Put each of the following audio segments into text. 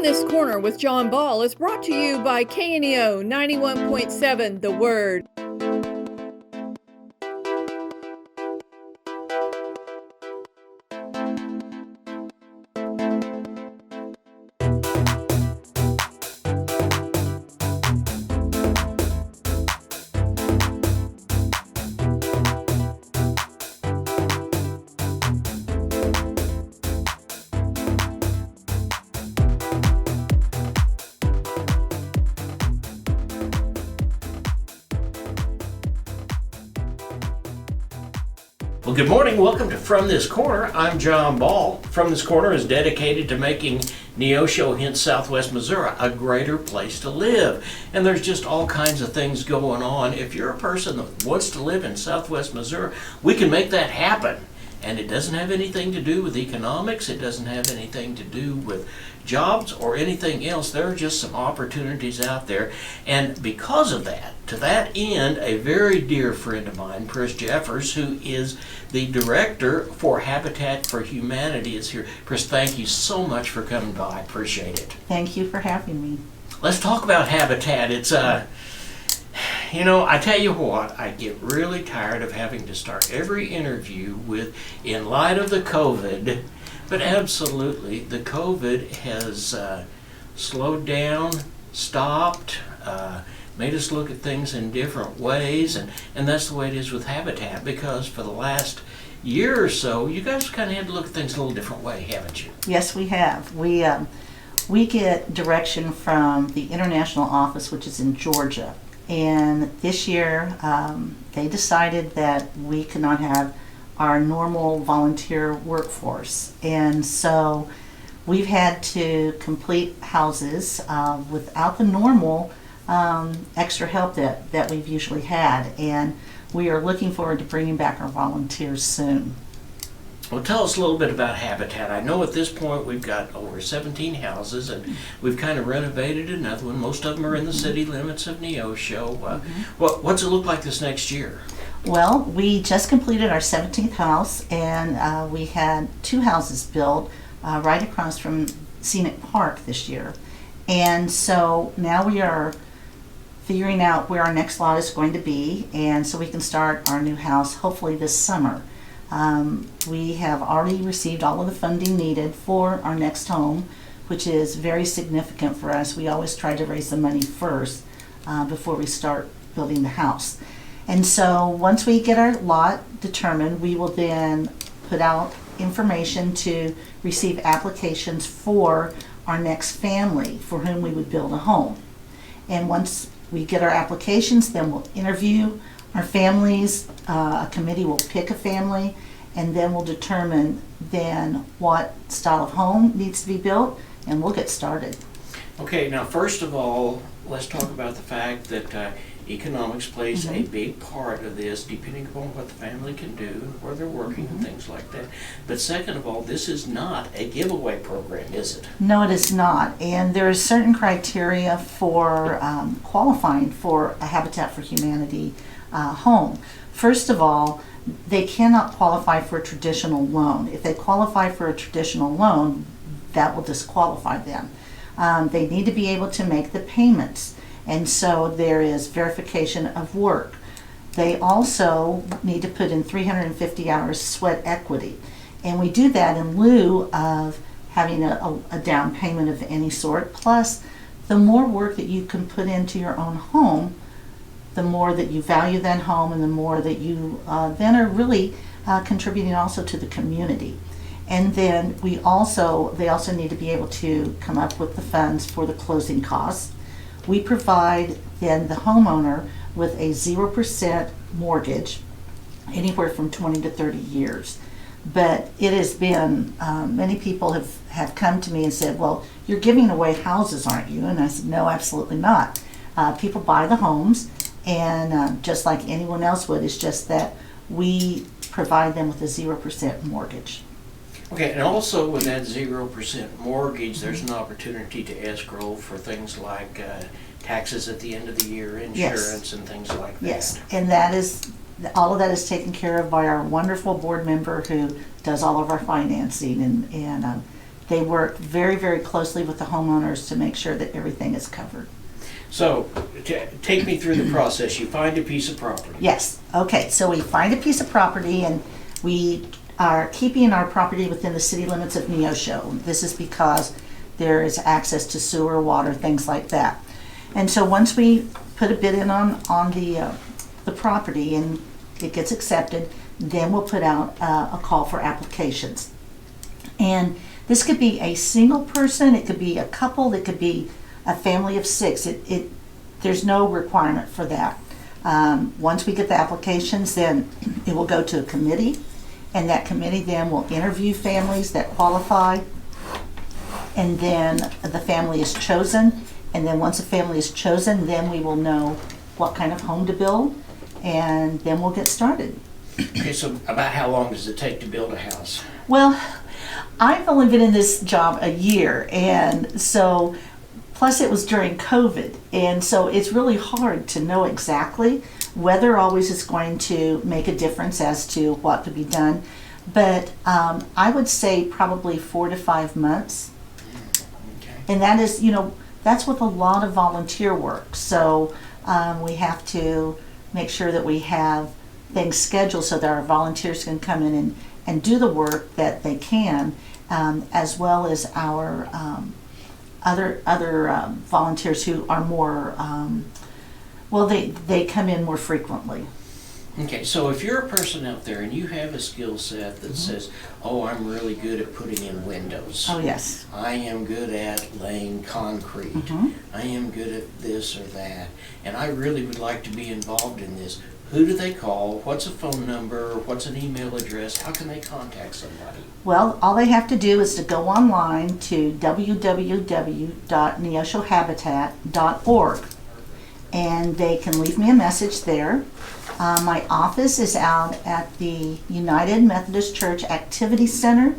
From This Corner with John Ball is brought to you by KNEO 91.7 The Word. Well, good morning. Welcome to From This Corner. I'm John Ball. From This Corner is dedicated to making Neosho, hence Southwest Missouri, a greater place to live. And there's just all kinds of things going on. If you're a person that wants to live in Southwest Missouri, we can make that happen. And it doesn't have anything to do with economics. It doesn't have anything to do with jobs or anything else. There are just some opportunities out there. And because of that, to that end, a very dear friend of mine, Pris Jeffers, who is the director for Habitat for Humanity, is here. Pris, thank you so much for coming by. I appreciate it. Thank you for having me. Let's talk about Habitat. It's I tell you what, I get really tired of having to start every interview with, in light of the COVID, but absolutely, the COVID has slowed down, stopped, made us look at things in different ways, and that's the way it is with Habitat, because for the last year or so, you guys kind of had to look at things a little different way, haven't you? Yes, we have. We get direction from the international office, which is in Georgia. And this year, they decided that we could not have our normal volunteer workforce. And so we've had to complete houses without the normal extra help that we've usually had. And we are looking forward to bringing back our volunteers soon. Well, tell us a little bit about Habitat. I know at this point we've got over 17 houses, and we've kind of renovated another one. Most of them are in the city limits of Neosho. What's it look like this next year? Well, we just completed our 17th house, and we had 2 houses built right across from Scenic Park this year. And so now we are figuring out where our next lot is going to be, and so we can start our new house hopefully this summer. We have already received all of the funding needed for our next home, which is very significant for us. We always try to raise the money first before we start building the house. And so once we get our lot determined, we will then put out information to receive applications for our next family for whom we would build a home. And once we get our applications, then we'll interview our families. A committee will pick a family, and then we'll determine then what style of home needs to be built, and we'll get started. Okay, now first of all, let's talk about the fact that economics plays a big part of this, depending upon what the family can do and where they're working and things like that. But second of all, this is not a giveaway program, is it? No, it is not. And there are certain criteria for qualifying for a Habitat for Humanity home. First of all, they cannot qualify for a traditional loan. If they qualify for a traditional loan, that will disqualify them. They need to be able to make the payments, and so there is verification of work. They also need to put in 350 hours sweat equity, and we do that in lieu of having a down payment of any sort. Plus, the more work that you can put into your own home, the more that you value that home, and the more that you then are really contributing also to the community. And then they also need to be able to come up with the funds for the closing costs. We provide then the homeowner with a 0% mortgage, anywhere from 20 to 30 years. But it has been, many people have come to me and said, well, you're giving away houses, aren't you? And I said, no, absolutely not. People buy the homes, and just like anyone else would, it's just that we provide them with a 0% mortgage. Okay, and also with that 0% mortgage, there's an opportunity to escrow for things like taxes at the end of the year, insurance, and things like that. Yes, and all of that is taken care of by our wonderful board member who does all of our financing and they work very, very closely with the homeowners to make sure that everything is covered. So, take me through the process. You find a piece of property. Yes, okay, so we find a piece of property and we are keeping our property within the city limits of Neosho. This is because there is access to sewer, water, things like that. And so once we put a bid in on the property and it gets accepted, then we'll put out a call for applications. And this could be a single person, it could be a couple, it could be a family of 6. There's no requirement for that. Once we get the applications, then it will go to a committee, and that committee then will interview families that qualify, and then the family is chosen. And then once a family is chosen, then we will know what kind of home to build, and then we'll get started. Okay, so about how long does it take to build a house? Well, I've only been in this job a year, and so, plus it was during COVID, and so it's really hard to know exactly. Weather always is going to make a difference as to what could be done, but I would say probably 4 to 5 months. Okay. And that is, that's with a lot of volunteer work. So we have to make sure that we have things scheduled so that our volunteers can come in and do the work that they can, as well as our other volunteers who are more, they come in more frequently. Okay, so if you're a person out there and you have a skill set that says, oh, I'm really good at putting in windows. Oh, yes. I am good at laying concrete. I am good at this or that. And I really would like to be involved in this. Who do they call? What's a phone number? What's an email address? How can they contact somebody? Well, all they have to do is to go online to www.neoshohabitat.org, and they can leave me a message there. My office is out at the United Methodist Church Activity Center,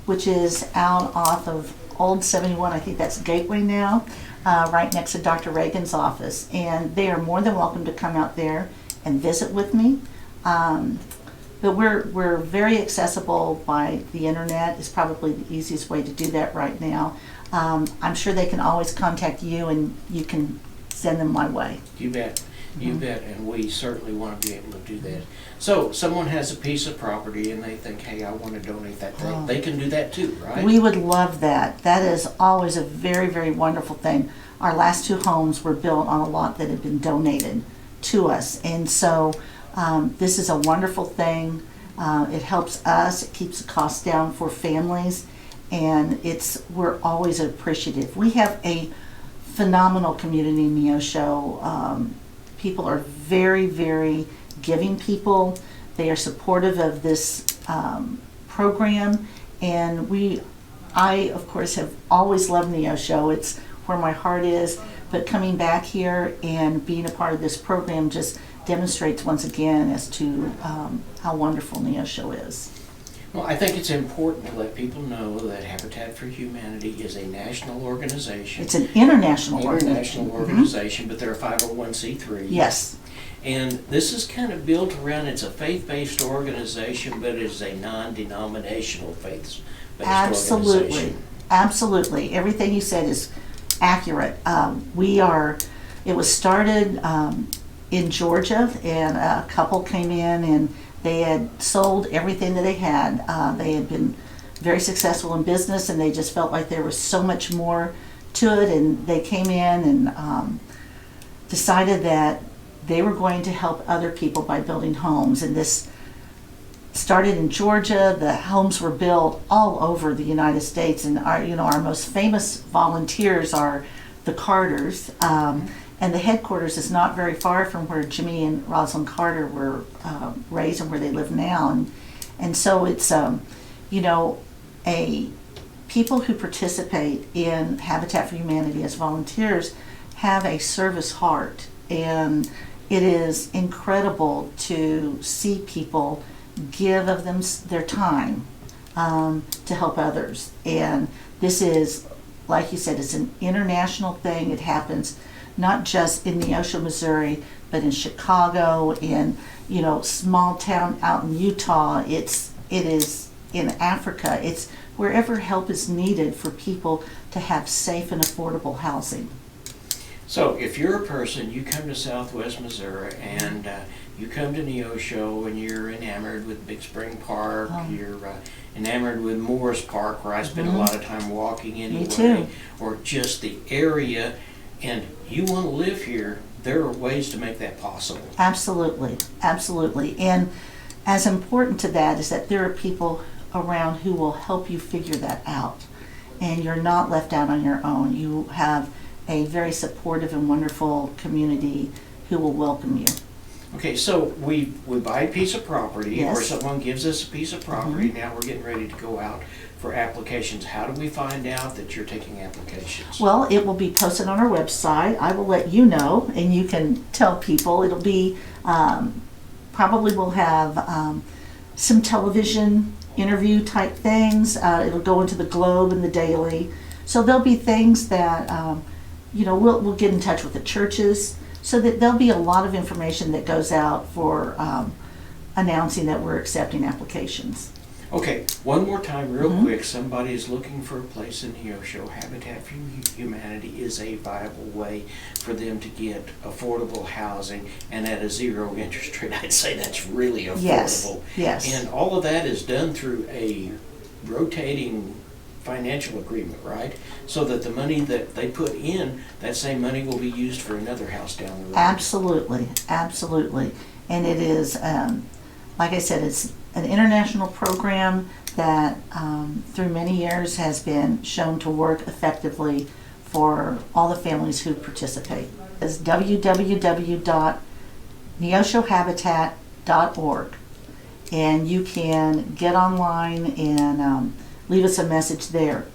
which is out off of Old 71, I think that's Gateway now, right next to Dr. Reagan's office. And they are more than welcome to come out there and visit with me. But we're very accessible by the internet. It's probably the easiest way to do that right now. I'm sure they can always contact you and you can send them my way. You bet. You bet, and we certainly want to be able to do that. So, someone has a piece of property and they think, hey, I want to donate that thing. They can do that too, right? We would love that. That is always a very, very wonderful thing. Our last 2 homes were built on a lot that had been donated to us, and so this is a wonderful thing. It helps us, it keeps the costs down for families, and we're always appreciative. We have a phenomenal community in Neosho. People are very, very giving people. They are supportive of this program, and I of course have always loved Neosho. It's where my heart is, but coming back here and being a part of this program just demonstrates once again as to how wonderful Neosho is. Well, I think it's important to let people know that Habitat for Humanity is a national organization. It's an international organization. But they're a 501c3. Yes. And this is kind of built around, it's a faith-based organization, but it's a non-denominational faith-based organization. Absolutely. Everything you said is accurate. It was started in Georgia, and a couple came in and they had sold everything that they had. They had been very successful in business, and they just felt like there was so much more to it, and they came in and decided that they were going to help other people by building homes. And this started in Georgia. The homes were built all over the United States, and our most famous volunteers are the Carters. And the headquarters is not very far from where Jimmy and Rosalind Carter were raised and where they live now. And so it's, people who participate in Habitat for Humanity as volunteers have a service heart. And it is incredible to see people give of their time to help others. And this is, like you said, it's an international thing. It happens not just in Neosho, Missouri, but in Chicago, in small town out in Utah. It is in Africa. It's wherever help is needed for people to have safe and affordable housing. So if you're a person, you come to Southwest Missouri and you come to Neosho and you're enamored with Big Spring Park, you're enamored with Morris Park, where I spend a lot of time walking anyway, Me too. or just the area, and you want to live here, there are ways to make that possible. Absolutely, absolutely. And as important to that is that there are people around who will help you figure that out. And you're not left out on your own. You have a very supportive and wonderful community who will welcome you. Okay, so we buy a piece of property, or Yes. someone gives us a piece of property. Now we're getting ready to go out for applications. How do we find out that you're taking applications? Well, it will be posted on our website. I will let you know, and you can tell people. It'll be, probably we'll have some television interview type things. It'll go into the Globe and the Daily. So there'll be things that, we'll get in touch with the churches, so that there'll be a lot of information that goes out for announcing that we're accepting applications. Okay, one more time real quick. Somebody is looking for a place in Neosho. Habitat for Humanity is a viable way for them to get affordable housing, and at a zero interest rate. I'd say that's really affordable. Yes. And all of that is done through a rotating financial agreement, right? So that the money that they put in, that same money will be used for another house down the road. Absolutely, absolutely. And it is, like I said, it's an international program that through many years has been shown to work effectively for all the families who participate. It's www.neoshohabitat.org, and you can get online and leave us a message there.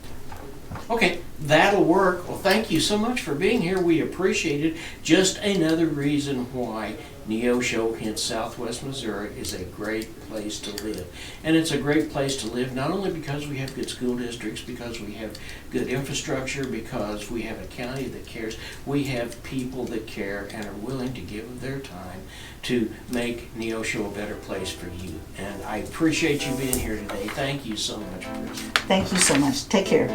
Okay, that'll work. Well, thank you so much for being here. We appreciate it. Just another reason why Neosho in Southwest Missouri is a great place to live. And it's a great place to live not only because we have good school districts, because we have good infrastructure, because we have a county that cares. We have people that care and are willing to give of their time to make Neosho a better place for you. And I appreciate you being here today. Thank you so much, Pris. Thank you so much. Take care.